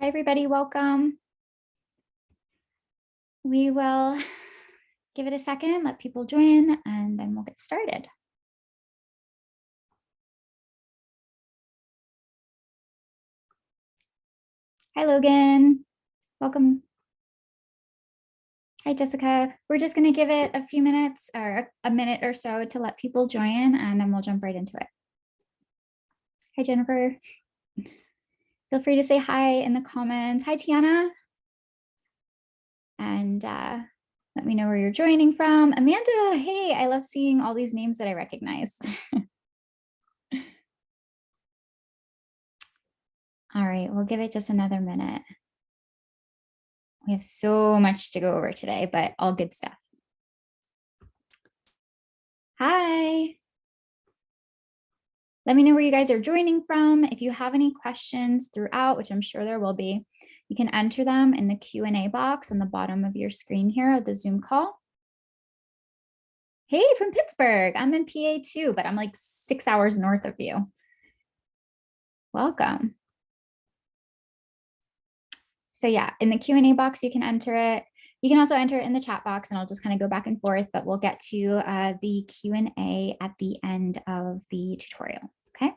Hi, everybody, welcome. We will give it a second, let people join, and then we'll get started. Hi, Logan, welcome. Hi, Jessica. We're just gonna give it a few minutes or a minute or so to let people join, and then we'll jump right into it. Hi, Jennifer. Feel free to say hi in the comments. Hi, Tiana. And let me know where you're joining from. Amanda, hey, I love seeing all these names that I recognize. All right, we'll give it just another minute. We have so much to go over today, but all good stuff. Hi. Let me know where you guys are joining from. If you have any questions throughout, which I'm sure there will be, you can enter them in the Q&A box on the bottom of your screen here of the Zoom call. Hey, from Pittsburgh. I'm in PA too, but I'm like 6 hours north of you. Welcome. So yeah, in the Q&A box, you can enter it. You can also enter it in the chat box and I'll just kind of go back and forth, but we'll get to the Q&A at the end of the tutorial, okay?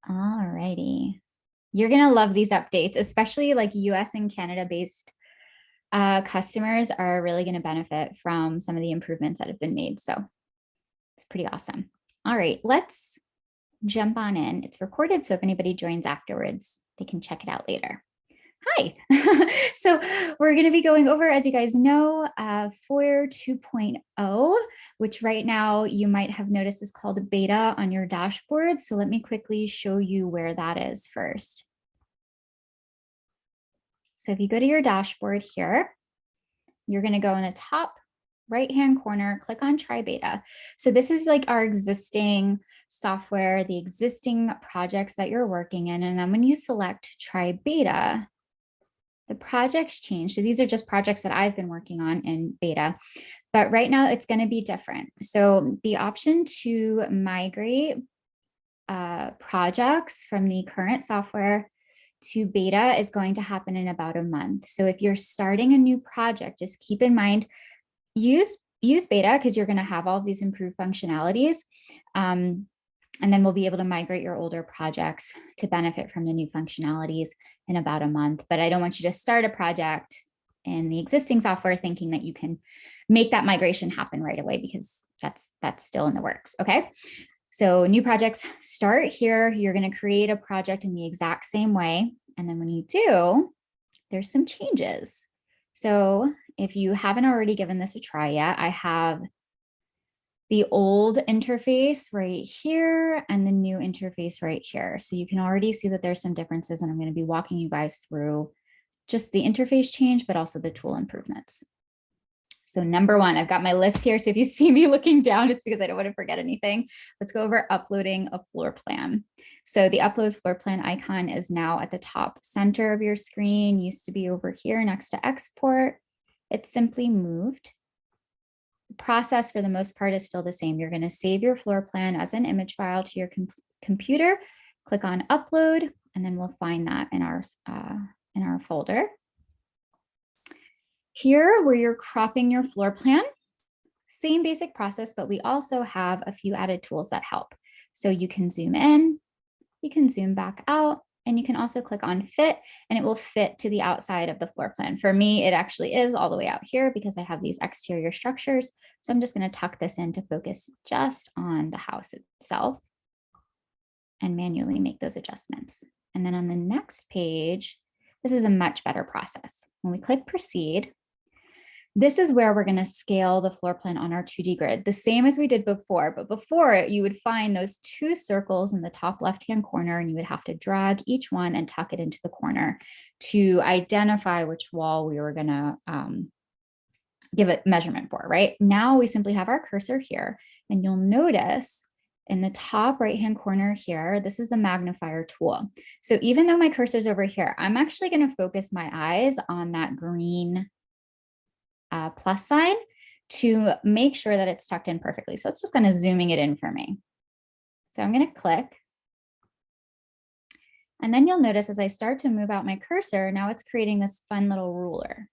All righty. You're gonna love these updates, especially like US and Canada based customers are really gonna benefit from some of the improvements that have been made. So it's pretty awesome. All right, let's jump on in. It's recorded, so if anybody joins afterwards, they can check it out later. Hi. So we're going to be going over, as you guys know, Foyr 2.0, which right now you might have noticed is called beta on your dashboard. So let me quickly show you where that is first. So if you go to your dashboard here, you're going to go in the top right-hand corner, click on try beta. So this is like our existing software, the existing projects that you're working in. And then when you select try beta, the projects change. So these are just projects that I've been working on in beta, but right now it's going to be different. So the option to migrate projects from the current software to beta is going to happen in about a month. So if you're starting a new project, just keep in mind, use beta because you're going to have all of these improved functionalities. And then we'll be able to migrate your older projects to benefit from the new functionalities in about a month. But I don't want you to start a project in the existing software thinking that you can make that migration happen right away, because that's still in the works. Okay. So new projects start here. You're going to create a project in the exact same way. And then when you do, there's some changes. So if you haven't already given this a try yet, I have the old interface right here and the new interface right here. So you can already see that there's some differences, and I'm going to be walking you guys through just the interface change, but also the tool improvements. So number one, I've got my list here. So if you see me looking down, it's because I don't want to forget anything. Let's go over uploading a floor plan. So the upload floor plan icon is now at the top center of your screen. Used to be over here next to export. It's simply moved. The process for the most part is still the same. You're going to save your floor plan as an image file to your computer, click on upload, and then we'll find that in our folder. Here, where you're cropping your floor plan, same basic process, but we also have a few added tools that help. So you can zoom in, you can zoom back out, and you can also click on fit, and it will fit to the outside of the floor plan. For me, it actually is all the way out here because I have these exterior structures. So I'm just going to tuck this in to focus just on the house itself and manually make those adjustments. And then on the next page, this is a much better process. When we click proceed, this is where we're going to scale the floor plan on our 2D grid, the same as we did before. But before, you would find those two circles in the top left-hand corner, and you would have to drag each one and tuck it into the corner to identify which wall we were going to give it measurement for, right? Now we simply have our cursor here, and you'll notice in the top right-hand corner here, this is the magnifier tool. So even though my cursor's over here, I'm actually going to focus my eyes on that green plus sign to make sure that it's tucked in perfectly. So it's just kind of zooming it in for me. So I'm going to click And then you'll notice as I start to move out my cursor, now it's creating this fun little ruler.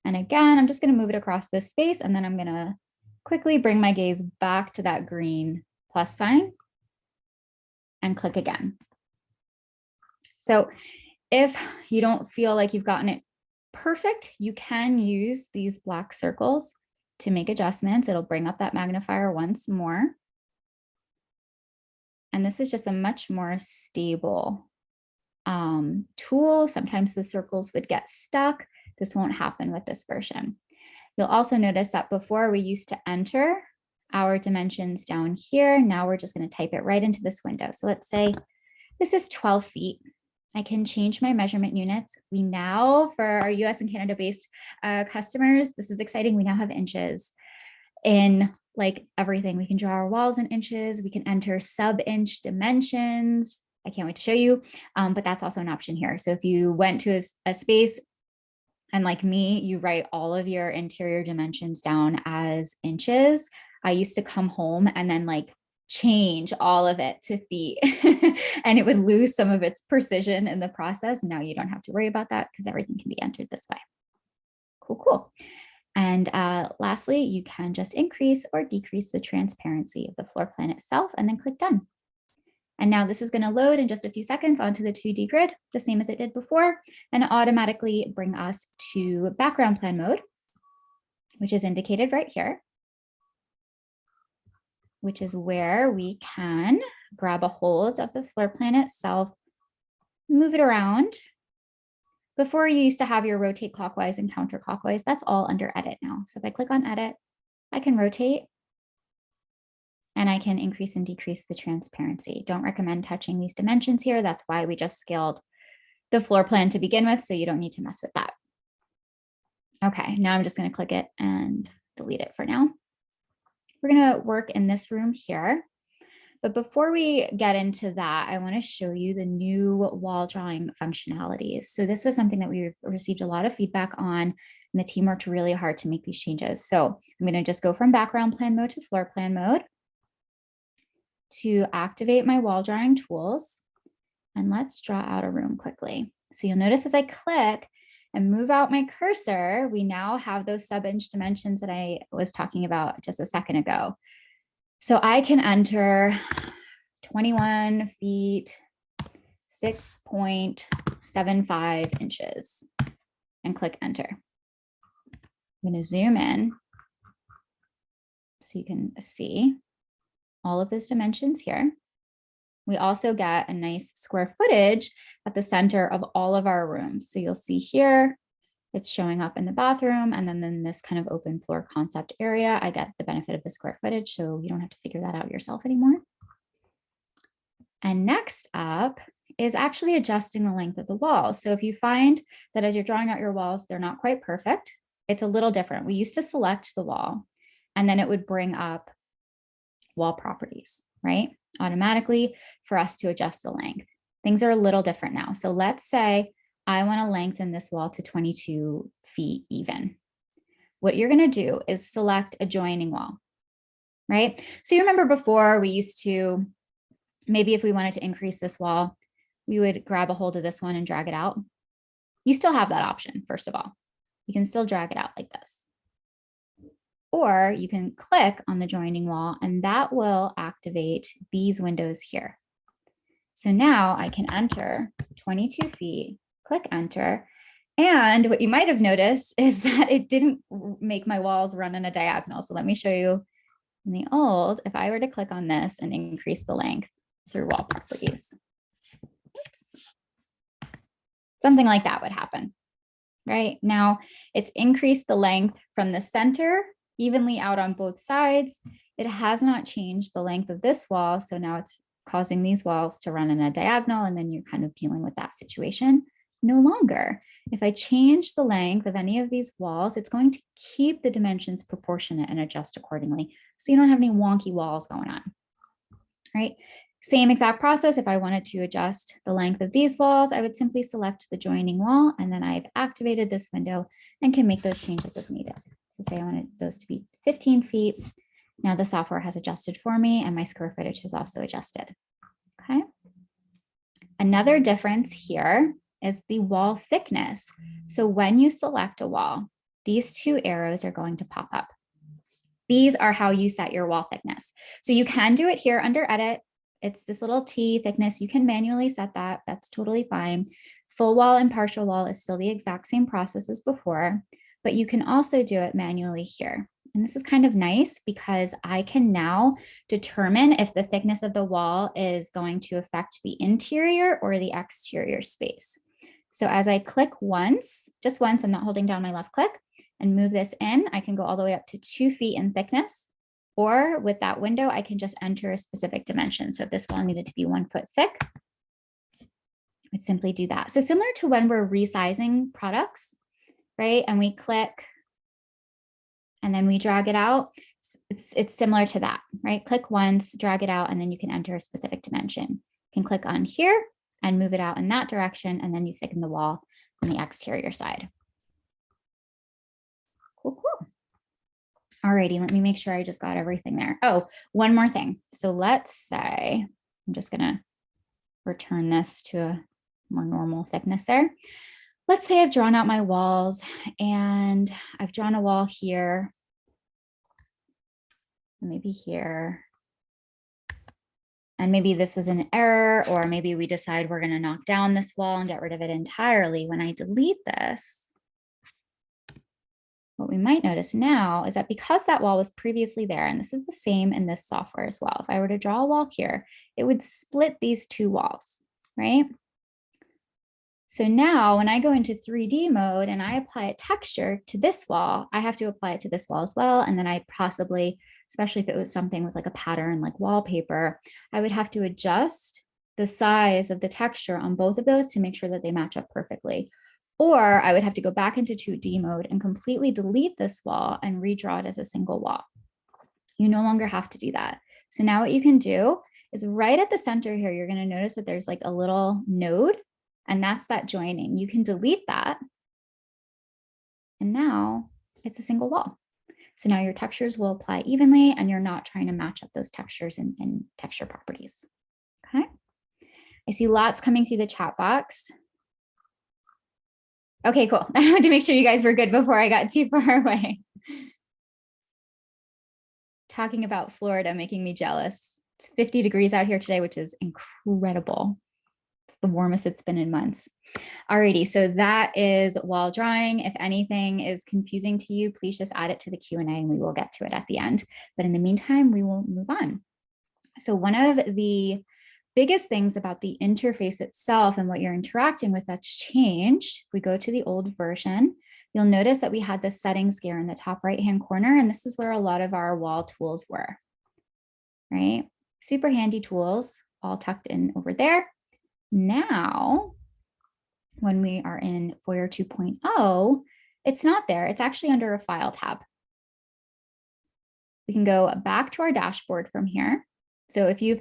And again, I'm just going to move it across this space, and then I'm going to quickly bring my gaze back to that green plus sign and click again. So if you don't feel like you've gotten it perfect, you can use these black circles to make adjustments. It'll bring up that magnifier once more. And this is just a much more stable tool. Sometimes the circles would get stuck. This won't happen with this version. You'll also notice that before we used to enter our dimensions down here. Now we're just going to type it right into this window. So let's say this is 12 feet. I can change my measurement units. We now, for our US and Canada based customers, this is exciting. We now have inches in like everything. We can draw our walls in inches. We can enter sub-inch dimensions. I can't wait to show you, but that's also an option here. So if you went to a space and like me, you write all of your interior dimensions down as inches. I used to come home and then like change all of it to feet and it would lose some of its precision in the process. Now you don't have to worry about that because everything can be entered this way. Cool, cool. And lastly, you can just increase or decrease the transparency of the floor plan itself and then click done. And now this is going to load in just a few seconds onto the 2D grid, the same as it did before, and automatically bring us to background plan mode, which is indicated right here, which is where we can grab a hold of the floor plan itself, move it around. Before you used to have your rotate clockwise and counterclockwise, that's all under edit now. So if I click on edit, I can rotate and I can increase and decrease the transparency. Don't recommend touching these dimensions here. That's why we just scaled the floor plan to begin with, so you don't need to mess with that. Okay, now I'm just going to click it and delete it for now. We're going to work in this room here. But before we get into that, I want to show you the new wall drawing functionalities. So this was something that we received a lot of feedback on, and the team worked really hard to make these changes. So I'm going to just go from background plan mode to floor plan mode to activate my wall drawing tools. And let's draw out a room quickly. So you'll notice as I click and move out my cursor, we now have those sub-inch dimensions that I was talking about just a second ago. So I can enter 21 feet, 6.75 inches and click enter. I'm going to zoom in so you can see all of those dimensions here. We also get a nice square footage at the center of all of our rooms. So you'll see here, it's showing up in the bathroom, and then in this kind of open floor concept area, I get the benefit of the square footage, so you don't have to figure that out yourself anymore. And next up is actually adjusting the length of the walls. So if you find that as you're drawing out your walls, they're not quite perfect, it's a little different. We used to select the wall, and then it would bring up wall properties, right? Automatically for us to adjust the length. Things are a little different now. So let's say I want to lengthen this wall to 22 feet even. What you're going to do is select a joining wall, right? So you remember before we used to, maybe if we wanted to increase this wall, we would grab a hold of this one and drag it out. You still have that option, first of all. You can still drag it out like this. Or you can click on the joining wall and that will activate these windows here. So now I can enter 22 feet, click enter. And what you might have noticed is that it didn't make my walls run in a diagonal. So let me show you in the old, if I were to click on this and increase the length through wall properties, oops, something like that would happen, right? Now it's increased the length from the center evenly out on both sides. It has not changed the length of this wall. So now it's causing these walls to run in a diagonal, and then you're kind of dealing with that situation no longer. If I change the length of any of these walls, it's going to keep the dimensions proportionate and adjust accordingly. So you don't have any wonky walls going on, right? Same exact process. If I wanted to adjust the length of these walls, I would simply select the joining wall, and then I've activated this window and can make those changes as needed. So say I wanted those to be 15 feet. Now the software has adjusted for me and my square footage has also adjusted. Okay. Another difference here is the wall thickness. So when you select a wall, these two arrows are going to pop up. These are how you set your wall thickness. So you can do it here under edit. It's this little T thickness. You can manually set that. That's totally fine. Full wall and partial wall is still the exact same process as before, but you can also do it manually here. And this is kind of nice because I can now determine if the thickness of the wall is going to affect the interior or the exterior space. So as I click once, just once, I'm not holding down my left click, and move this in, I can go all the way up to 2 feet in thickness. Or with that window, I can just enter a specific dimension. So if this wall needed to be 1 foot thick, I'd simply do that. So similar to when we're resizing products, right? And we click and then we drag it out. It's similar to that, right? Click once, drag it out, and then you can enter a specific dimension. You can click on here and move it out in that direction, and then you thicken the wall on the exterior side. Cool. Alrighty, let me make sure I just got everything there. Oh, one more thing. So let's say, I'm just gonna return this to a more normal thickness there. Let's say I've drawn out my walls and I've drawn a wall here, maybe here, and maybe this was an error, or maybe we decide we're gonna knock down this wall and get rid of it entirely. When I delete this, what we might notice now is that because that wall was previously there, and this is the same in this software as well, if I were to draw a wall here, it would split these two walls, right? So now when I go into 3D mode and I apply a texture to this wall, I have to apply it to this wall as well. And then I possibly, especially if it was something with like a pattern like wallpaper, I would have to adjust the size of the texture on both of those to make sure that they match up perfectly. Or I would have to go back into 2D mode and completely delete this wall and redraw it as a single wall. You no longer have to do that. So now what you can do is right at the center here, you're going to notice that there's like a little node, and that's that joining. You can delete that. And now it's a single wall. So now your textures will apply evenly and you're not trying to match up those textures and texture properties. Okay. I see lots coming through the chat box. Okay, cool. I wanted to make sure you guys were good before I got too far away. Talking about Florida making me jealous. It's 50 degrees out here today, which is incredible. It's the warmest it's been in months. Alrighty, so that is wall drawing. If anything is confusing to you, please just add it to the Q&A and we will get to it at the end. But in the meantime, we will move on. So one of the biggest things about the interface itself and what you're interacting with that's changed, if we go to the old version, you'll notice that we had this settings gear in the top right-hand corner, and this is where a lot of our wall tools were, right? Super handy tools, all tucked in over there. Now, when we are in Foyr 2.0, it's not there. It's actually under a file tab. We can go back to our dashboard from here. So if you've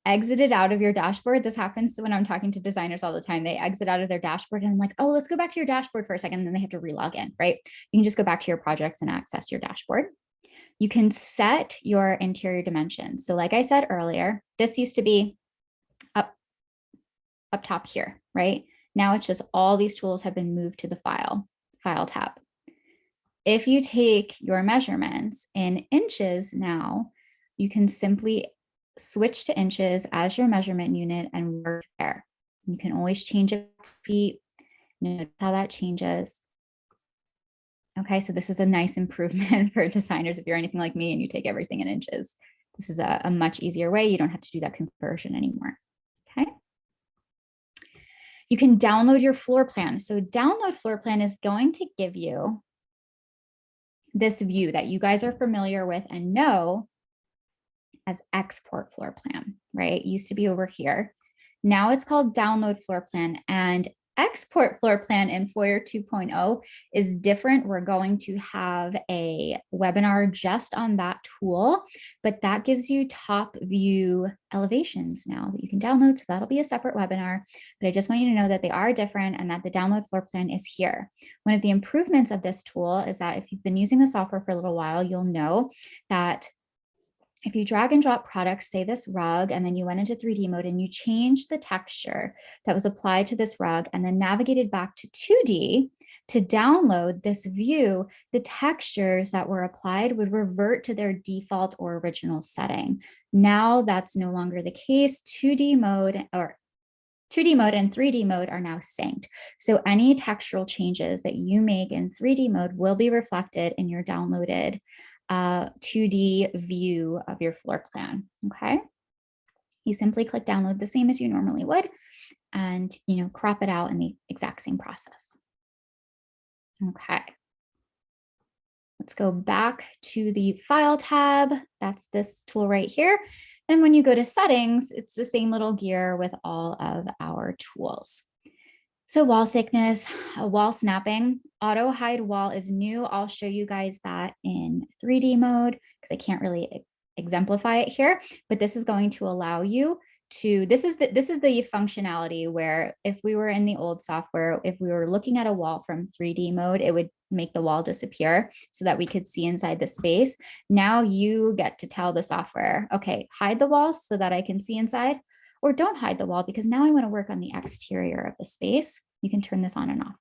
exited out of your dashboard, this happens when I'm talking to designers all the time. They exit out of their dashboard and I'm like, oh, let's go back to your dashboard for a second. And then they have to relog in, right? You can just go back to your projects and access your dashboard. You can set your interior dimensions. So like I said earlier, this used to be up top here, right? Now it's just all these tools have been moved to the file tab. If you take your measurements in inches now, you can simply switch to inches as your measurement unit and work there. You can always change it to feet. Notice how that changes. Okay, so this is a nice improvement for designers if you're anything like me and you take everything in inches. This is a much easier way. You don't have to do that conversion anymore. Okay. You can download your floor plan. So download floor plan is going to give you this view that you guys are familiar with and know as export floor plan, right? It used to be over here. Now it's called download floor plan, and export floor plan in Foyr 2.0 is different. We're going to have a webinar just on that tool, but that gives you top view elevations now that you can download. So that'll be a separate webinar, but I just want you to know that they are different and that the download floor plan is here. One of the improvements of this tool is that if you've been using the software for a little while, you'll know that if you drag and drop products, say this rug, and then you went into 3D mode and you changed the texture that was applied to this rug and then navigated back to 2D to download this view, the textures that were applied would revert to their default or original setting. Now that's no longer the case. 2D mode and 3D mode are now synced. So any textural changes that you make in 3D mode will be reflected in your downloaded 2D view of your floor plan. Okay. You simply click download the same as you normally would and, crop it out in the exact same process. Okay. Let's go back to the file tab. That's this tool right here. Then when you go to settings, it's the same little gear with all of our tools. So wall thickness, wall snapping, Autohide Wall is new. I'll show you guys that in 3D mode because I can't really exemplify it here, but this is going to allow you to, this is the functionality where if we were in the old software, if we were looking at a wall from 3D mode, it would make the wall disappear so that we could see inside the space. Now you get to tell the software, okay, hide the walls so that I can see inside, or don't hide the wall because now I want to work on the exterior of the space. You can turn this on and off.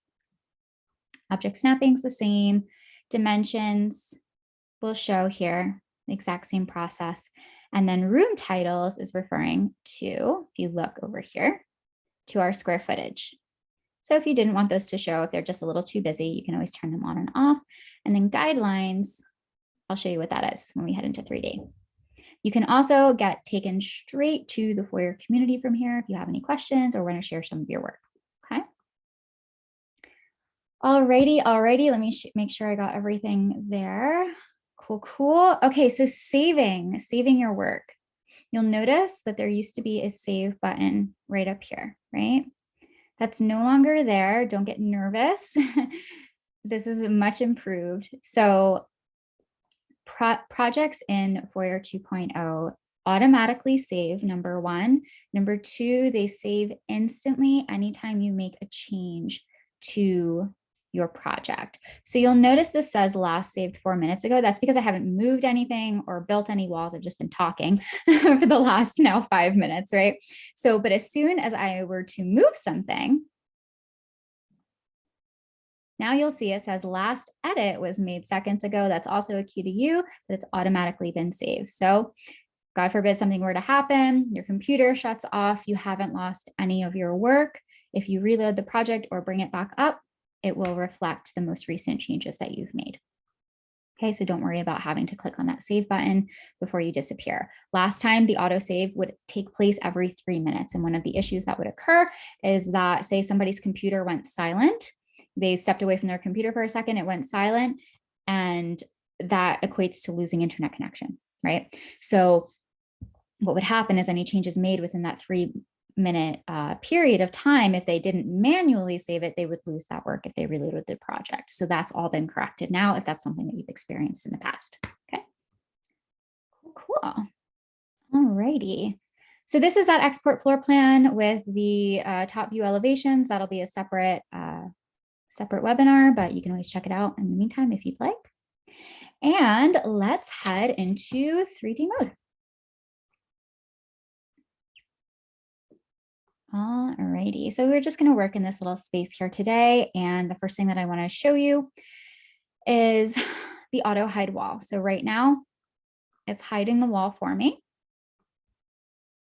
Object snapping is the same. Dimensions will show here, the exact same process. And then room titles is referring to, if you look over here, to our square footage. So if you didn't want those to show, if they're just a little too busy, you can always turn them on and off. And then guidelines, I'll show you what that is when we head into 3D. You can also get taken straight to the Foyr community from here if you have any questions or want to share some of your work. Okay. Alrighty. Let me make sure I got everything there. Cool. Okay, so saving your work. You'll notice that there used to be a save button right up here, right? That's no longer there. Don't get nervous. This is much improved. So projects in Foyr 2.0 automatically save, number one. Number two, they save instantly anytime you make a change to your project. So you'll notice this says last saved 4 minutes ago. That's because I haven't moved anything or built any walls. I've just been talking for the last now 5 minutes, right? So, but as soon as I were to move something, now you'll see it says last edit was made seconds ago. That's also a cue to you that it's automatically been saved. So God forbid something were to happen, your computer shuts off, you haven't lost any of your work. If you reload the project or bring it back up, it will reflect the most recent changes that you've made. Okay, so don't worry about having to click on that save button before you disappear. Last time, the autosave would take place every 3 minutes. And one of the issues that would occur is that, say somebody's computer went silent, they stepped away from their computer for a second, it went silent, and that equates to losing internet connection, right? So what would happen is any changes made within that 3-minute period of time, if they didn't manually save it, they would lose that work if they reloaded the project. So that's all been corrected now if that's something that you've experienced in the past. Okay, cool. All righty. So this is that export floor plan with the top view elevations. That'll be a separate webinar, but you can always check it out in the meantime if you'd like. And let's head into 3D mode. All righty, so we're just going to work in this little space here today. And the first thing that I want to show you is the auto hide wall. So right now it's hiding the wall for me.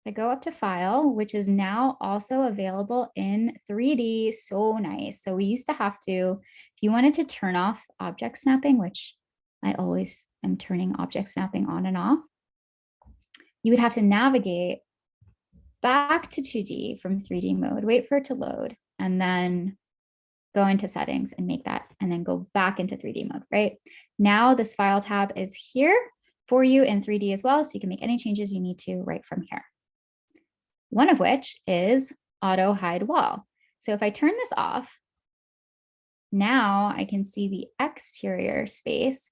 I go up to file, which is now also available in 3D. So nice. So we used to have to, if you wanted to turn off object snapping, which I always am turning object snapping on and off, you would have to navigate back to 2D from 3D mode, wait for it to load, and then go into settings and make that, and then go back into 3D mode, right? Now this file tab is here for you in 3D as well, so you can make any changes you need to right from here. One of which is auto hide wall. So if I turn this off, now I can see the exterior space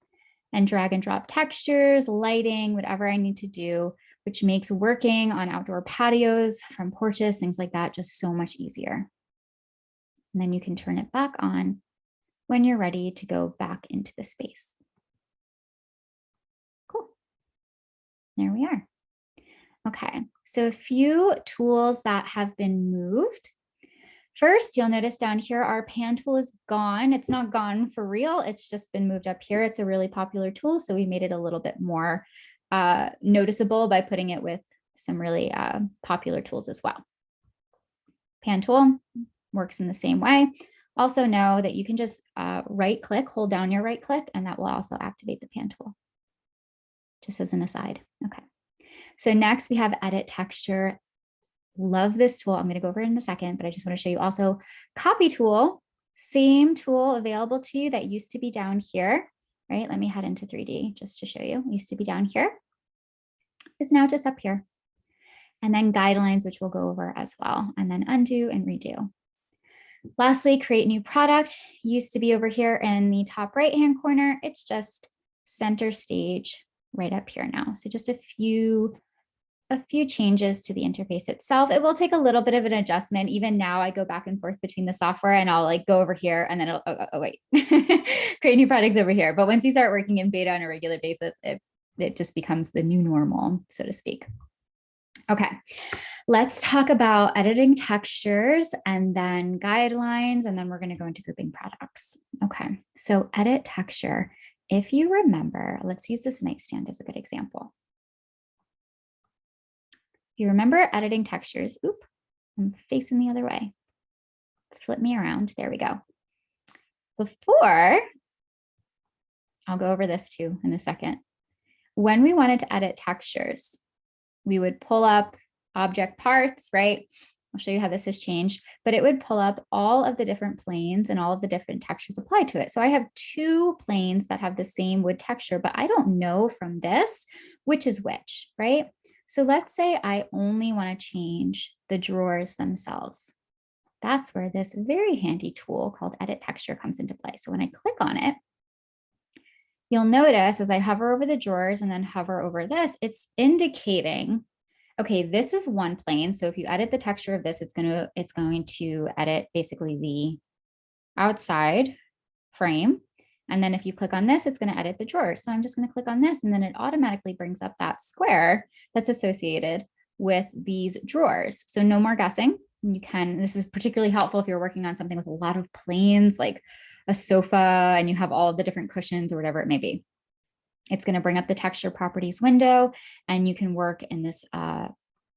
and drag and drop textures, lighting, whatever I need to do, which makes working on outdoor patios, from porches, things like that, just so much easier. And then you can turn it back on when you're ready to go back into the space. Cool. There we are. Okay, so a few tools that have been moved. First, you'll notice down here, our pan tool is gone. It's not gone for real. It's just been moved up here. It's a really popular tool. So we made it a little bit more noticeable by putting it with some really popular tools as well. Pan tool works in the same way. Also know that you can just right click, hold down your right click, and that will also activate the pan tool. Just as an aside. Okay. So next we have edit texture. Love this tool. I'm going to go over it in a second, but I just want to show you also copy tool, same tool available to you that used to be down here, right? Let me head into 3D just to show you. It used to be down here, is now just up here. And then guidelines, which we'll go over as well, and then undo and redo. Lastly, create new product used to be over here in the top right-hand corner. It's just center stage right up here now. So just a few changes to the interface itself. It will take a little bit of an adjustment. Even now I go back and forth between the software and I'll like go over here and then it'll, oh wait, create new products over here. But once you start working in beta on a regular basis, it just becomes the new normal, so to speak. Okay, let's talk about editing textures and then guidelines, and then we're going to go into grouping products. Okay, so edit texture. If you remember, let's use this nightstand as a good example. You remember editing textures. Oop, I'm facing the other way. Let's flip me around. There we go. Before, I'll go over this too in a second. When we wanted to edit textures, we would pull up object parts, right? I'll show you how this has changed, but it would pull up all of the different planes and all of the different textures applied to it. So I have two planes that have the same wood texture, but I don't know from this which is which, right? So let's say I only want to change the drawers themselves. That's where this very handy tool called Edit Texture comes into play. So when I click on it, you'll notice as I hover over the drawers and then hover over this, it's indicating, okay, this is one plane. So if you edit the texture of this, it's going to edit basically the outside frame. And then if you click on this, it's going to edit the drawer. So I'm just going to click on this and then it automatically brings up that square that's associated with these drawers. So no more guessing. This is particularly helpful if you're working on something with a lot of planes, like a sofa, and you have all of the different cushions or whatever it may be. It's going to bring up the texture properties window, and you can work in this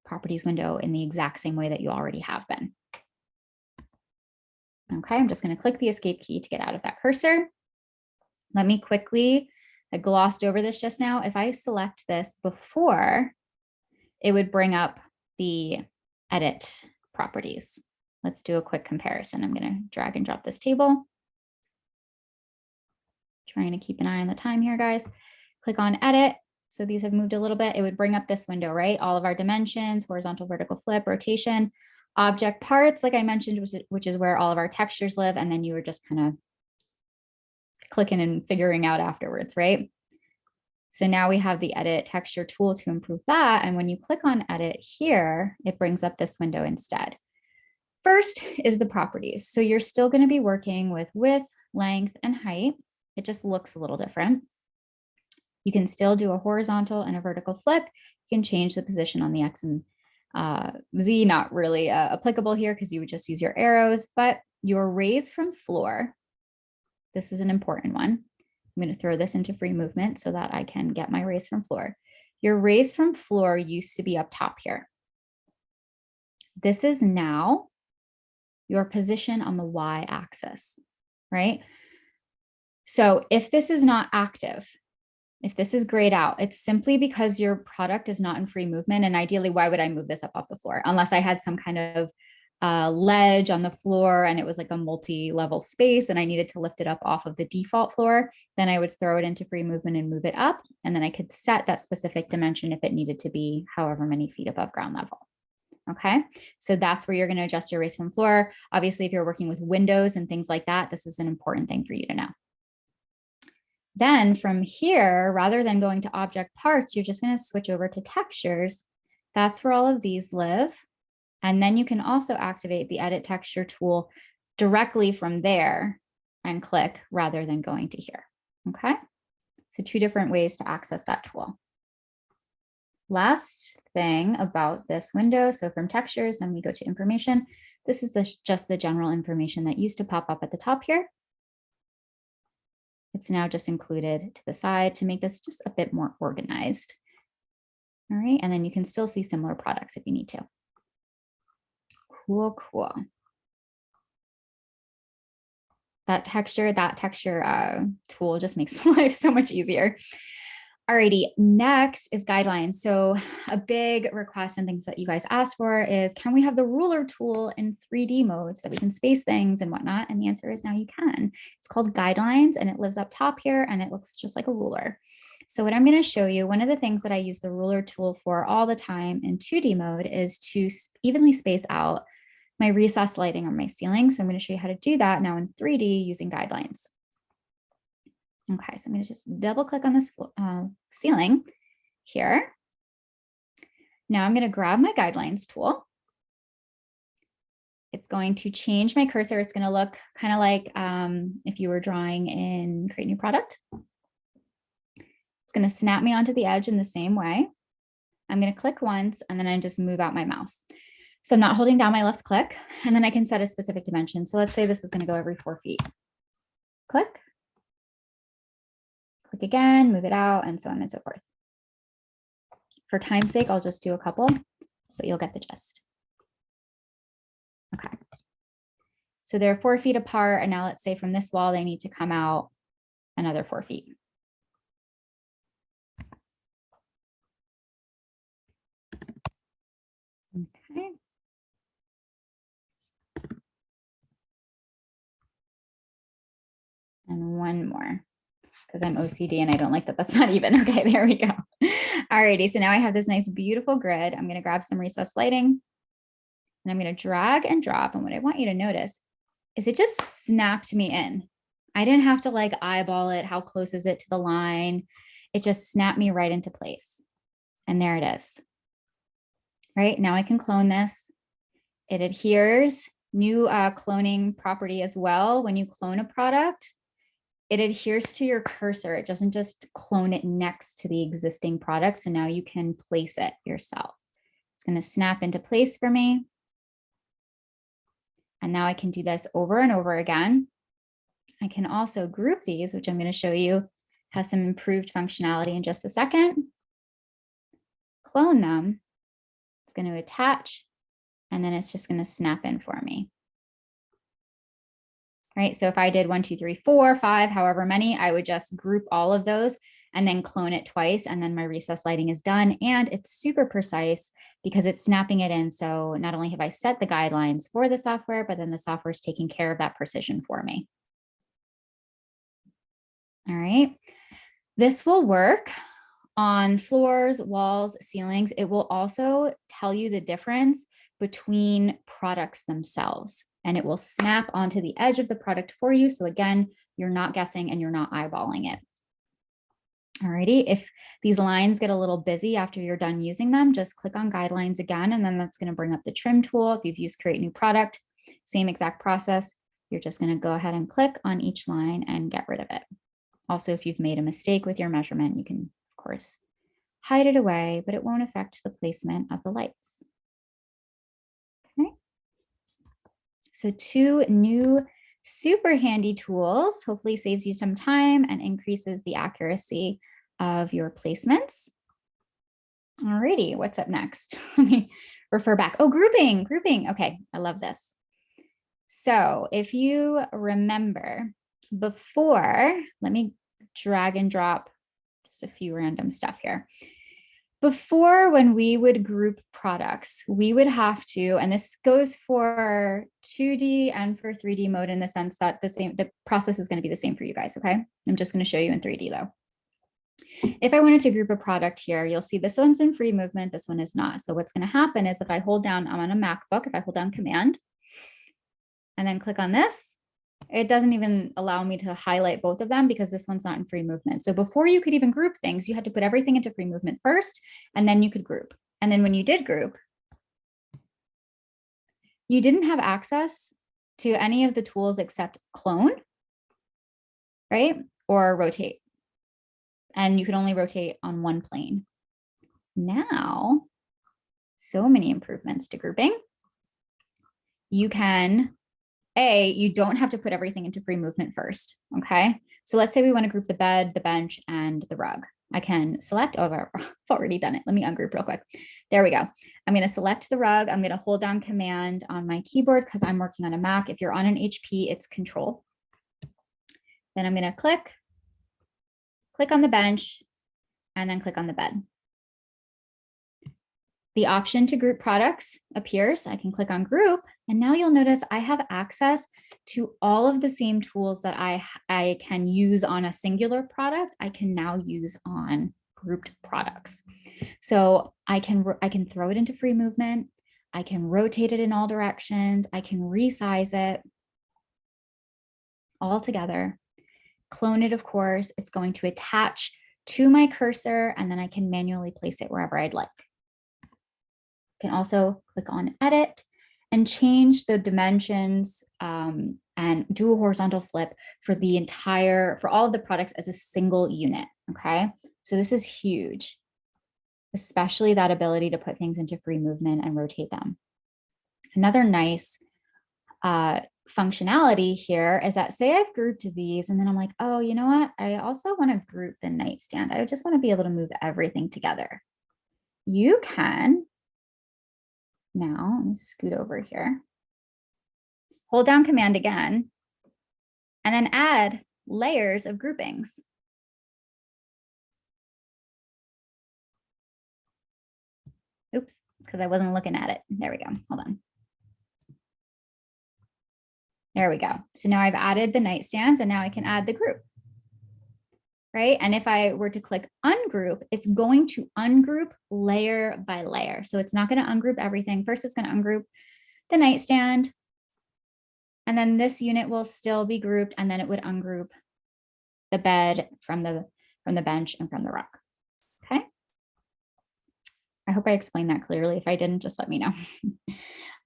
properties window in the exact same way that you already have been. Okay, I'm just going to click the escape key to get out of that cursor. Let me quickly, I glossed over this just now. If I select this before, it would bring up the edit properties. Let's do a quick comparison. I'm going to drag and drop this table. Trying to keep an eye on the time here, guys. Click on edit. So these have moved a little bit. It would bring up this window, right? All of our dimensions, horizontal, vertical, flip, rotation, object parts, like I mentioned, which is where all of our textures live. And then you were just kind of clicking and figuring out afterwards, right? So now we have the edit texture tool to improve that. And when you click on edit here, it brings up this window instead. First is the properties. So you're still going to be working with width, length, and height. It just looks a little different. You can still do a horizontal and a vertical flip. You can change the position on the X and Z, not really applicable here because you would just use your arrows, but your raise from floor, this is an important one. I'm going to throw this into free movement so that I can get my raise from floor. Your raise from floor used to be up top here. This is now your position on the Y axis, right? So if this is not active, if this is grayed out, it's simply because your product is not in free movement. And ideally, why would I move this up off the floor? Unless I had some kind of ledge on the floor and it was like a multi-level space and I needed to lift it up off of the default floor, then I would throw it into free movement and move it up. And then I could set that specific dimension if it needed to be however many feet above ground level. Okay, so that's where you're going to adjust your raise from floor. Obviously, if you're working with windows and things like that, this is an important thing for you to know. Then from here, rather than going to object parts, you're just going to switch over to textures. That's where all of these live. And then you can also activate the edit texture tool directly from there and click rather than going to here. Okay, so two different ways to access that tool. Last thing about this window, so from textures, then we go to information. This is just the general information that used to pop up at the top here. It's now just included to the side to make this just a bit more organized. All right, and then you can still see similar products if you need to. Cool, cool. That texture tool just makes life so much easier. Alrighty, next is guidelines. So a big request and things that you guys asked for is, can we have the ruler tool in 3D mode so that we can space things and whatnot? And the answer is now you can. It's called guidelines and it lives up top here and it looks just like a ruler. So what I'm going to show you, one of the things that I use the ruler tool for all the time in 2D mode is to evenly space out my recessed lighting on my ceiling. So I'm going to show you how to do that now in 3D using guidelines. Okay, so I'm going to just double click on this ceiling here. Now I'm going to grab my guidelines tool. It's going to change my cursor. It's going to look kind of like if you were drawing in Create New Product. It's going to snap me onto the edge in the same way. I'm going to click once and then I just move out my mouse. So I'm not holding down my left click and then I can set a specific dimension. So let's say this is going to go every 4 feet. Click. Click again, move it out, and so on and so forth. For time's sake, I'll just do a couple, but you'll get the gist. Okay. So they're 4 feet apart, and now let's say from this wall, they need to come out another 4 feet. Okay. And one more, because I'm OCD and I don't like that that's not even. Okay, there we go. Alrighty, so now I have this nice, beautiful grid. I'm going to grab some recessed lighting and I'm going to drag and drop. And what I want you to notice is it just snapped me in. I didn't have to like eyeball it. How close is it to the line? It just snapped me right into place. And there it is. Right now I can clone this. It adheres. New cloning property as well. When you clone a product, it adheres to your cursor. It doesn't just clone it next to the existing product. So now you can place it yourself. It's going to snap into place for me. And now I can do this over and over again. I can also group these, which I'm going to show you has some improved functionality in just a second. Clone them. It's going to attach, and then it's just going to snap in for me. Right, so if I did 1, 2, 3, 4, 5, however many, I would just group all of those and then clone it twice, and then my recessed lighting is done. And it's super precise because it's snapping it in. So not only have I set the guidelines for the software, but then the software is taking care of that precision for me. All right, this will work on floors, walls, ceilings. It will also tell you the difference between products themselves, and it will snap onto the edge of the product for you. So again, you're not guessing and you're not eyeballing it. Alrighty, if these lines get a little busy after you're done using them, just click on guidelines again, and then that's going to bring up the trim tool. If you've used Create New Product, same exact process. You're just going to go ahead and click on each line and get rid of it. Also, if you've made a mistake with your measurement, you can, of course, hide it away, but it won't affect the placement of the lights. Okay. So 2 new super handy tools, hopefully saves you some time and increases the accuracy of your placements. Alrighty, what's up next? Let me refer back. Oh, grouping. Okay, I love this. So if you remember before, let me drag and drop just a few random stuff here. Before, when we would group products, we would have to, and this goes for 2D and for 3D mode in the sense that the process is going to be the same for you guys, okay? I'm just going to show you in 3D though. If I wanted to group a product here, you'll see this one's in free movement, this one is not. So what's going to happen is if I hold down, I'm on a MacBook, if I hold down Command and then click on this, it doesn't even allow me to highlight both of them because this one's not in free movement. So before you could even group things, you had to put everything into free movement first, and then you could group. And then when you did group, you didn't have access to any of the tools except clone, right? Or rotate. And you could only rotate on one plane. Now, so many improvements to grouping. You can, you don't have to put everything into free movement first, okay? So let's say we want to group the bed, the bench, and the rug. I can select, I've already done it. Let me ungroup real quick. There we go. I'm going to select the rug. I'm going to hold down Command on my keyboard because I'm working on a Mac. If you're on an HP, it's Control. Then I'm going to click on the bench, and then click on the bed. The option to group products appears. I can click on group, and now you'll notice I have access to all of the same tools that I can use on a singular product. I can now use on grouped products. So I can throw it into free movement. I can rotate it in all directions. I can resize it all together. Clone it, of course. It's going to attach to my cursor, and then I can manually place it wherever I'd like. Can also click on edit and change the dimensions and do a horizontal flip for all of the products as a single unit. Okay, so this is huge, especially that ability to put things into free movement and rotate them. Another nice functionality here is that, say I've grouped these and then I'm like, oh, you know what? I also want to group the nightstand. I just want to be able to move everything together. You can now, let me scoot over here. Hold down Command again, and then add layers of groupings. Oops, because I wasn't looking at it. There we go. Hold on. There we go. So now I've added the nightstands, and now I can add the group. Right? And if I were to click ungroup, it's going to ungroup layer by layer. So it's not going to ungroup everything. First, it's going to ungroup the nightstand. And then this unit will still be grouped, and then it would ungroup the bed from the bench and from the rug. Okay. I hope I explained that clearly. If I didn't, just let me know.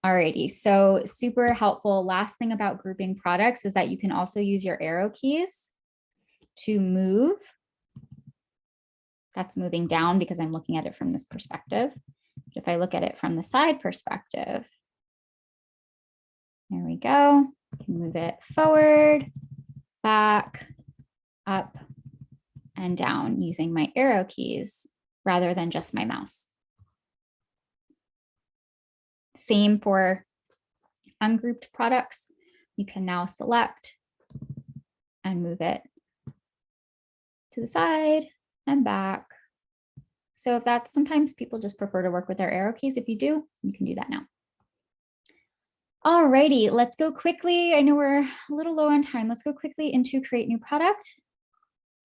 Alrighty, so super helpful. Last thing about grouping products is that you can also use your arrow keys to move. That's moving down because I'm looking at it from this perspective. But if I look at it from the side perspective, there we go. I can move it forward, back, up, and down using my arrow keys rather than just my mouse. Same for ungrouped products. You can now select and move it to the side and back. So if that's, sometimes people just prefer to work with their arrow keys. If you do, you can do that now. Alrighty, let's go quickly. I know we're a little low on time. Let's go quickly into create new product.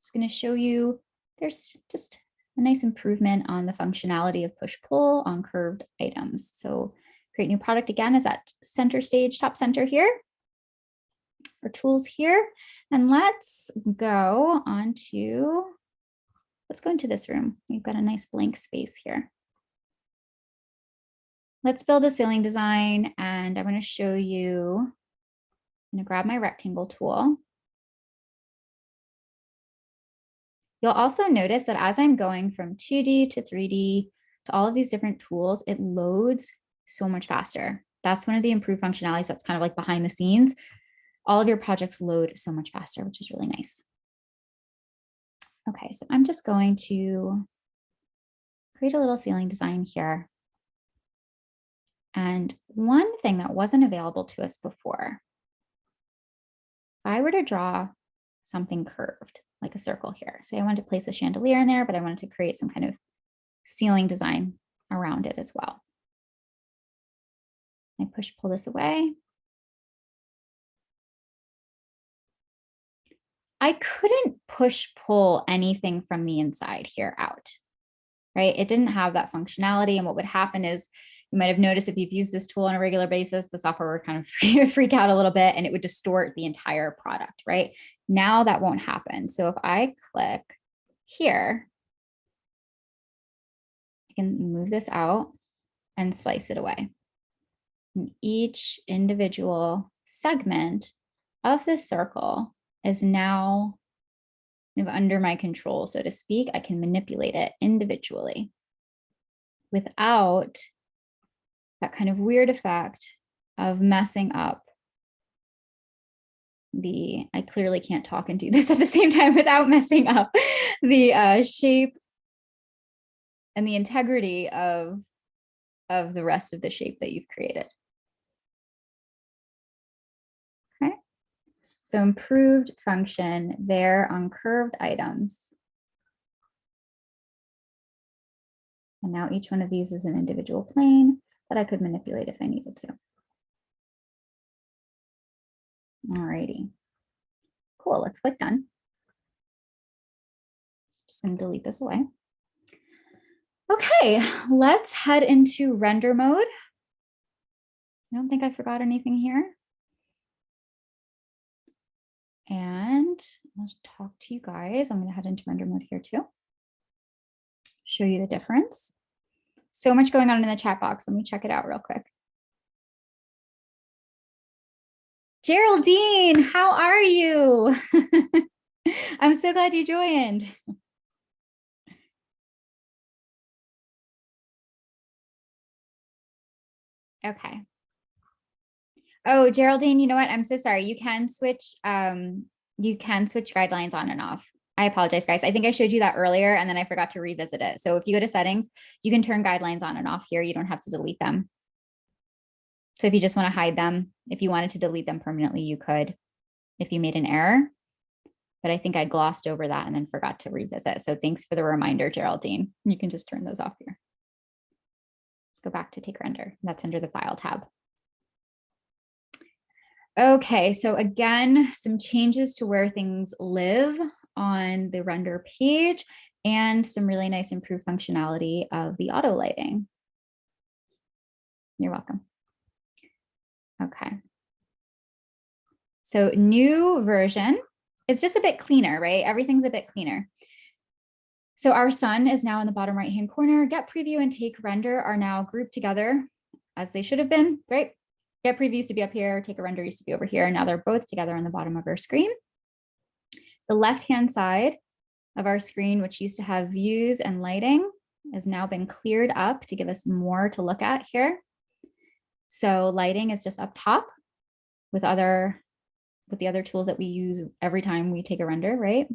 Just going to show you, there's just a nice improvement on the functionality of push pull on curved items. So create new product again is at center stage, top center here. Our tools here, and let's go into this room. We've got a nice blank space here. Let's build a ceiling design, and I'm going to show you. I'm going to grab my rectangle tool. You'll also notice that as I'm going from 2D to 3D to all of these different tools, it loads so much faster. That's one of the improved functionalities that's kind of like behind the scenes. All of your projects load so much faster, which is really nice. Okay, so I'm just going to create a little ceiling design here. And one thing that wasn't available to us before, if I were to draw something curved, like a circle here, say I wanted to place a chandelier in there, but I wanted to create some kind of ceiling design around it as well. I pull this away. I couldn't push pull anything from the inside here out, right? It didn't have that functionality. And what would happen is, you might have noticed if you've used this tool on a regular basis, the software would kind of freak out a little bit and it would distort the entire product, right? Now that won't happen. So if I click here, I can move this out and slice it away. And each individual segment of this circle is now kind of under my control, so to speak. I can manipulate it individually. without that kind of weird effect of messing up I clearly can't talk and do this at the same time without messing up the shape and the integrity of the rest of the shape that you've created. Okay, so improved function there on curved items. And now each one of these is an individual plane that I could manipulate if I needed to. Alrighty, cool, let's click done. Just gonna delete this away. Okay, let's head into render mode. I don't think I forgot anything here. And I'll talk to you guys. I'm gonna head into render mode here too. Show you the difference. So much going on in the chat box. Let me check it out real quick. Geraldine, how are you? I'm so glad you joined. Okay. Oh, Geraldine, you know what? I'm so sorry. You can switch guidelines on and off. I apologize, guys. I think I showed you that earlier and then I forgot to revisit it. So if you go to settings, you can turn guidelines on and off here. You don't have to delete them. So if you just want to hide them, if you wanted to delete them permanently, you could, if you made an error. But I think I glossed over that and then forgot to revisit. So thanks for the reminder, Geraldine. You can just turn those off here. Let's go back to take render. That's under the file tab. Okay, so again, some changes to where things live on the render page and some really nice improved functionality of the auto lighting. You're welcome. Okay. So new version, it's just a bit cleaner, right? Everything's a bit cleaner. So our sun is now in the bottom right-hand corner. Get preview and take render are now grouped together as they should have been, right? Get preview used to be up here, take a render used to be over here. And now they're both together on the bottom of our screen. The left-hand side of our screen, which used to have views and lighting, has now been cleared up to give us more to look at here. So lighting is just up top with the other tools that we use every time we take a render, right?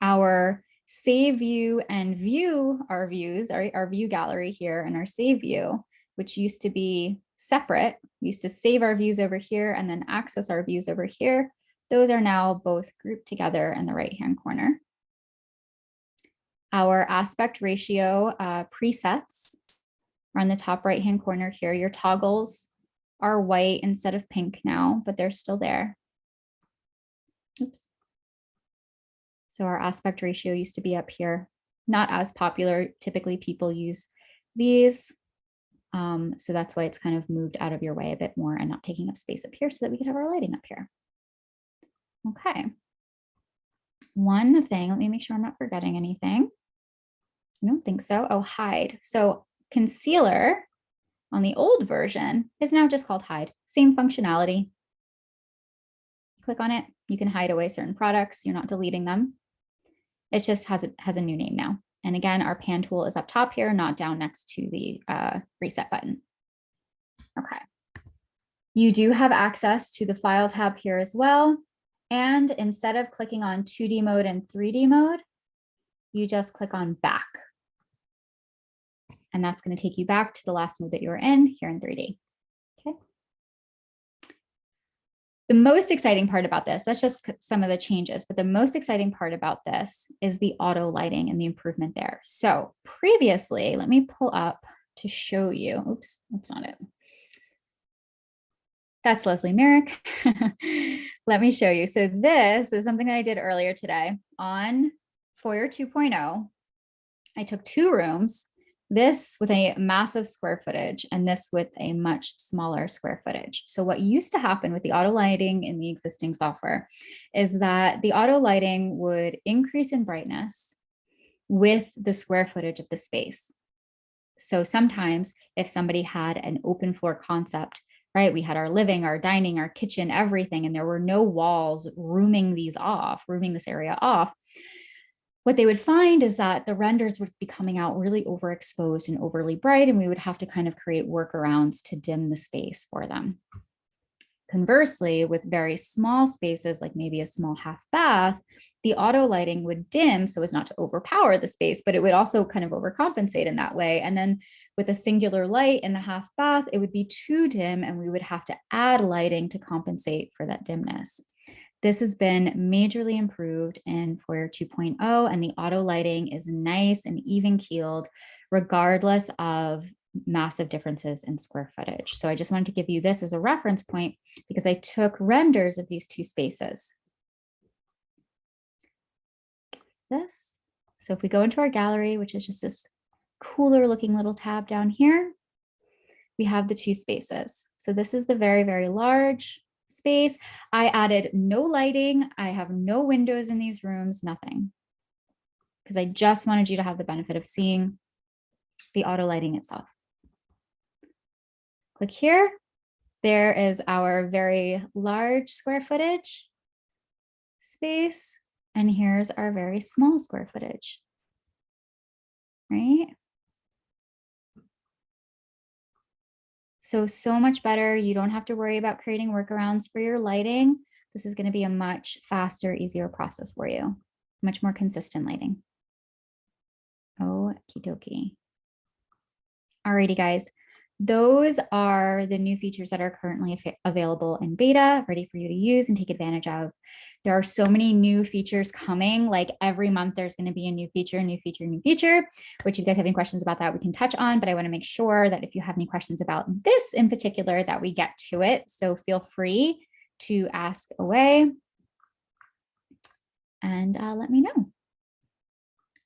Our save view and view our views, our view gallery here and our save view, which used to be separate. We used to save our views over here and then access our views over here. Those are now both grouped together in the right-hand corner. Our aspect ratio presets are on the top right-hand corner here. Your toggles are white instead of pink now, but they're still there. Oops. So our aspect ratio used to be up here. Not as popular. Typically people use these. So that's why it's kind of moved out of your way a bit more and not taking up space up here so that we can have our lighting up here. Okay. One thing, let me make sure I'm not forgetting anything. I don't think so. Oh, hide. So concealer on the old version is now just called hide. Same functionality. Click on it. You can hide away certain products. You're not deleting them. It just has a new name now. And again, our pan tool is up top here, not down next to the reset button. Okay. You do have access to the file tab here as well. And instead of clicking on 2D mode and 3D mode, you just click on back. And that's going to take you back to the last mode that you were in here in 3D. Okay. The most exciting part about this, that's just some of the changes, but the most exciting part about this is the auto lighting and the improvement there. So previously, let me pull up to show you. Oops, that's not it. That's Leslie Merrick. Let me show you. So this is something that I did earlier today on Foyr 2.0. I took two rooms, this with a massive square footage and this with a much smaller square footage. So what used to happen with the auto lighting in the existing software is that the auto lighting would increase in brightness with the square footage of the space. So sometimes if somebody had an open floor concept, right, we had our living, our dining, our kitchen, everything, and there were no walls rooming this area off. what they would find is that the renders would be coming out really overexposed and overly bright, and we would have to kind of create workarounds to dim the space for them. Conversely, with very small spaces, like maybe a small half bath, the auto lighting would dim so as not to overpower the space, but it would also kind of overcompensate in that way. And then with a singular light in the half bath, it would be too dim and we would have to add lighting to compensate for that dimness. This has been majorly improved in Foyr 2.0, and the auto lighting is nice and even keeled, regardless of massive differences in square footage. So I just wanted to give you this as a reference point because I took renders of these two spaces. This. So if we go into our gallery, which is just this cooler looking little tab down here, we have the two spaces. So this is the very, very large space. I added no lighting. I have no windows in these rooms, nothing. Because I just wanted you to have the benefit of seeing the auto lighting itself. Click here. There is our very large square footage space. And here's our very small square footage, right? So much better. You don't have to worry about creating workarounds for your lighting. This is going to be a much faster, easier process for you. Much more consistent lighting. Okie dokie. Alrighty, guys. Those are the new features that are currently available in beta, ready for you to use and take advantage of. There are so many new features coming. Like every month, there's going to be a new feature, new feature, new feature, which if you guys have any questions about that, we can touch on. But I want to make sure that if you have any questions about this in particular, that we get to it. So feel free to ask away and let me know.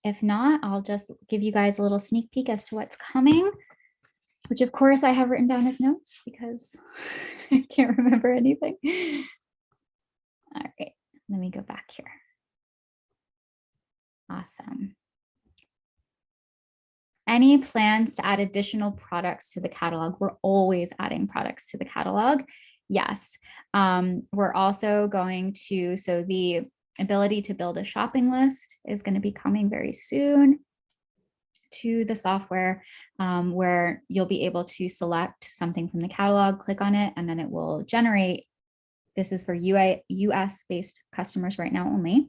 If not, I'll just give you guys a little sneak peek as to what's coming, which of course I have written down as notes because I can't remember anything. All right, let me go back here. Awesome. Any plans to add additional products to the catalog? We're always adding products to the catalog. Yes, we're also going to, so the ability to build a shopping list is going to be coming very soon to the software, where you'll be able to select something from the catalog, click on it, and then it will generate. This is for US-based customers right now only.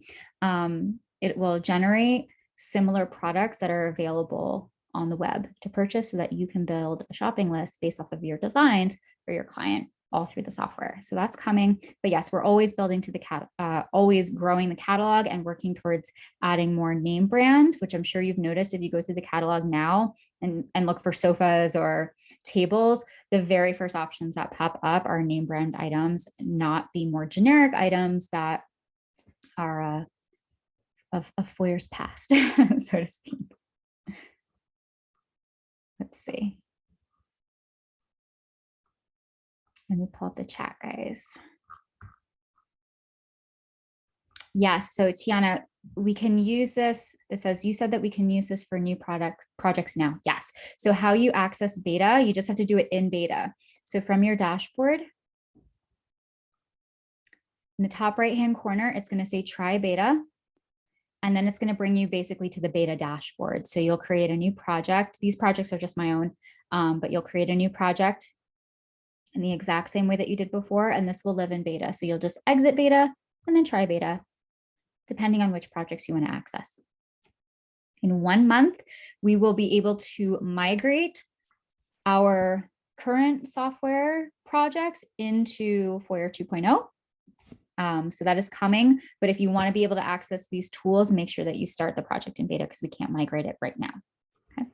It will generate similar products that are available on the web to purchase so that you can build a shopping list based off of your designs for your client all through the software. So that's coming. But yes, we're always building to the always growing the catalog and working towards adding more name brand, which I'm sure you've noticed if you go through the catalog now and look for sofas or tables, the very first options that pop up are name brand items, not the more generic items that are of Foyr's past, so to speak. Let's see. Let me pull up the chat, guys. Yes, so Tiana, we can use this. It says, you said that we can use this for new projects now. Yes. So how you access beta, you just have to do it in beta. So from your dashboard, in the top right-hand corner, it's going to say try beta. And then it's going to bring you basically to the beta dashboard. So you'll create a new project. These projects are just my own, but you'll create a new project in the exact same way that you did before. And this will live in beta. So you'll just exit beta and then try beta, depending on which projects you want to access. In 1 month, we will be able to migrate our current software projects into Foyr 2.0. So that is coming, but if you want to be able to access these tools, make sure that you start the project in beta because we can't migrate it right now. Okay.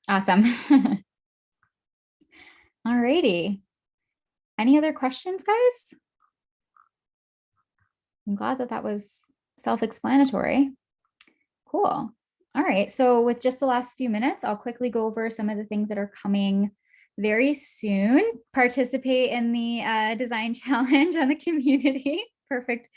Awesome. All righty. Any other questions, guys? I'm glad that that was self-explanatory. Cool. All right. So with just the last few minutes, I'll quickly go over some of the things that are coming very soon. Participate in the design challenge on the community. Perfect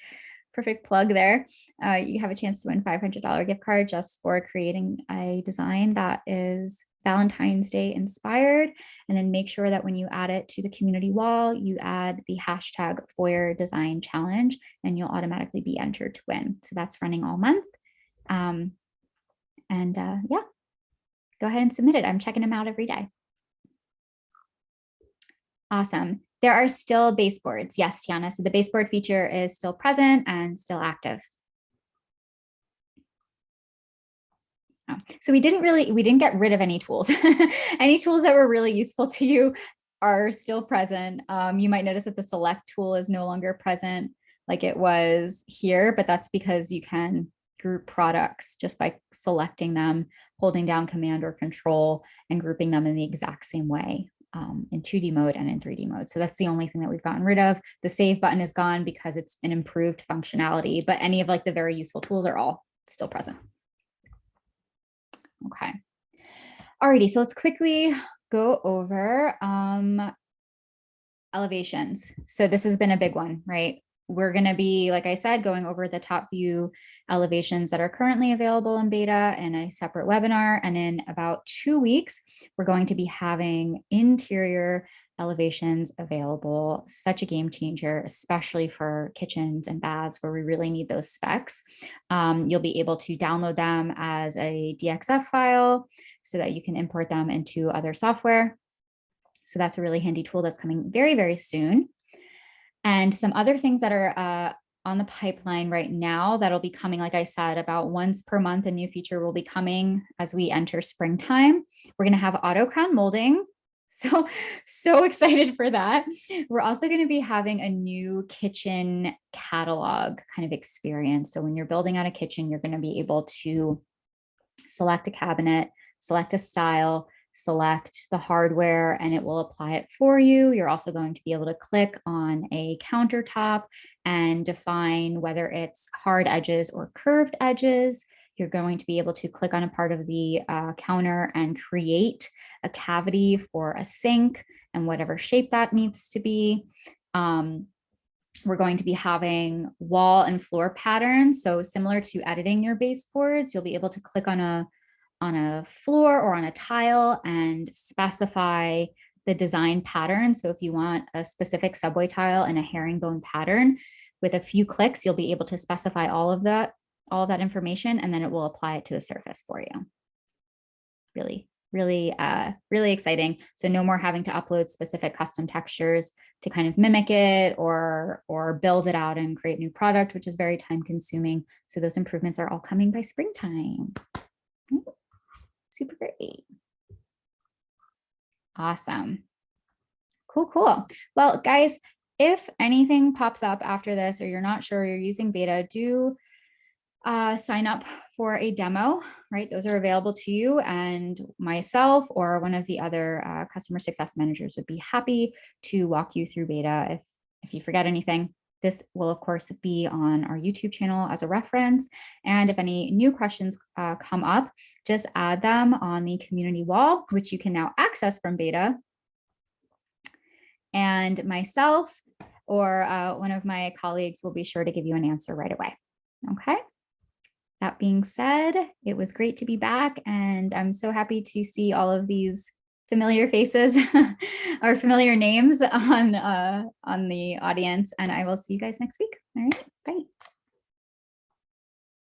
perfect plug there. You have a chance to win $500 gift card just for creating a design that is Valentine's Day inspired. And then make sure that when you add it to the community wall, you add the hashtag Foyr Design Challenge, and you'll automatically be entered to win. So that's running all month. Yeah, go ahead and submit it. I'm checking them out every day. Awesome. There are still baseboards. Yes, Tiana. So the baseboard feature is still present and still active. So we didn't get rid of any tools. Any tools that were really useful to you are still present. You might notice that the select tool is no longer present like it was here, but that's because you can group products just by selecting them, holding down Command or Control, and grouping them in the exact same way in 2D mode and in 3D mode. So that's the only thing that we've gotten rid of. The save button is gone because it's an improved functionality, but any of like the very useful tools are all still present. Okay. Alrighty, so let's quickly go over elevations. So this has been a big one, right? We're going to be, like I said, going over the top view elevations that are currently available in beta in a separate webinar. And in about 2 weeks, we're going to be having interior elevations available. Such a game changer, especially for kitchens and baths where we really need those specs. You'll be able to download them as a DXF file so that you can import them into other software. So that's a really handy tool that's coming very, very soon. And some other things that are on the pipeline right now that'll be coming, like I said, about once per month, a new feature will be coming as we enter springtime. We're going to have auto crown molding. So excited for that. We're also going to be having a new kitchen catalog kind of experience. So when you're building out a kitchen, you're going to be able to select a cabinet, select a style, select the hardware, and it will apply it for you. You're also going to be able to click on a countertop and define whether it's hard edges or curved edges. You're going to be able to click on a part of the counter and create a cavity for a sink and whatever shape that needs to be. We're going to be having wall and floor patterns. So similar to editing your baseboards, you'll be able to click on a floor or on a tile and specify the design pattern. So if you want a specific subway tile and a herringbone pattern, with a few clicks, you'll be able to specify all of that information, and then it will apply it to the surface for you. Really exciting. So no more having to upload specific custom textures to kind of mimic it or build it out and create new product, which is very time consuming. So those improvements are all coming by springtime. Super great. Awesome. Cool. Well, guys, if anything pops up after this or you're not sure you're using beta, do sign up for a demo, right? Those are available to you, and myself or one of the other customer success managers would be happy to walk you through beta if you forget anything. This will, of course, be on our YouTube channel as a reference. And if any new questions come up, just add them on the community wall, which you can now access from beta. And myself or one of my colleagues will be sure to give you an answer right away. Okay. That being said, it was great to be back, and I'm so happy to see all of these familiar faces or familiar names on the audience, and I will see you guys next week. All right, bye.